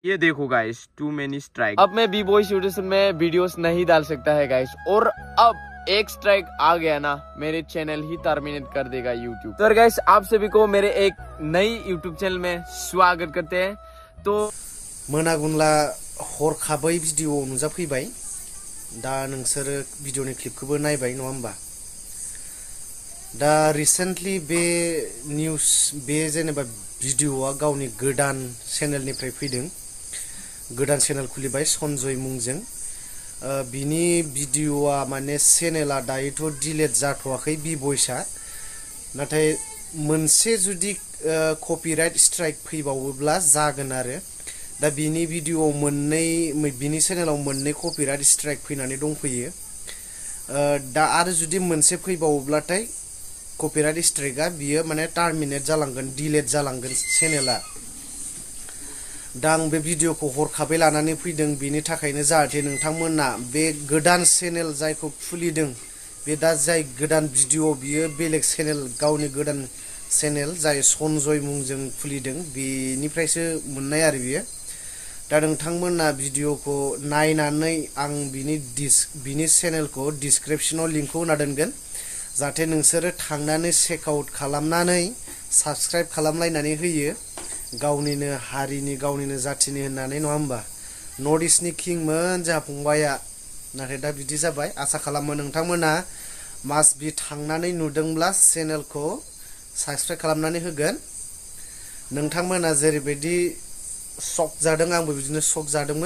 ये देखो guys, to many strike. अब मैं बी बॉयज यूट्यूब में वीडियोस नहीं डाल सकता है गाइस, और अब एक स्ट्राइक आ गया ना, मेरे चैनल ही टर्मिनेट कर देगा यूट्यूब। तो गाइस, आप सभी को मेरे एक नई यूट्यूब चैनल में स्वागत करते हैं। तो मोनागुनला हरखाबै भिडिअ नुजाफैबाय, दा नोंसोरो भिडिअनि क्लिपखौबो नायबाय नङा होमबा? दा रिसेन्टलि बे निउज, बे जेनेबा भिडिअआ गावनि गोदान चेनेलनिफ्राय फैदों, गोदान चेनेल खुलिबाय सन्जय मुंजों। बिनि भिडिअआ माने चेनेला दायोथ' डिलेट जाथ'वाखै बि बयसा, नाथाय मोनसे जुदि कपिराइट स्ट्राइक फैबावोब्ला जागोन आरो। दा बिनि भिडिअआव बिनि चेनेलाव मोननै कपिराइट स्ट्राइक फैनानै दंफैयो। दा आरो जुदि मोनसे फैबावोब्लाथाय कपिराइट स्ट्राइकआ बियो माने टार्मिनेट जालांगोन, डिलेट जालांगोन चेनेला। दा आं बे भिडिअखौ हरखाबै लानानै फैदों, बिनि थाखायनो जाहाथे नोंथांमोना बे गोदान चेनेल जायखौ खुलिदों, बे दा जाय गोदान भिडिअ बियो बेलेग चेनेल, गावनि गोदान चेनेल जाय सन्जय मुंजों खुलिदों, बेनिफ्रायसो मोननाय आरो बियो। दा नोंथांमोना भिडिअखौ नायनानै आं बिनि चेनेलखौ डिसक्रिपसनाव लिंकखौ होना दोनगोन, जाहाथे नोंसोरो थांनानै चेकआउट खालामनानै साबस्क्राइब खालामलायनानै होयो, गावनिनो हारिनि गावनिनो जाथिनि होननानै, नङा होमबा? नर्थ इस्टनि किंमोन जोंहा फंबाया, नाथाय दा बिदि जाबाय। आसा खालामो नोंथांमोना मास्ट बि थांनानै नुदोंब्ला चेनेलखौ साबस्क्राइब खालामनानै होगोन। नोंथांमोना जेरैबायदि शक जादों, आंबो बिदिनो शक जादोंमोन।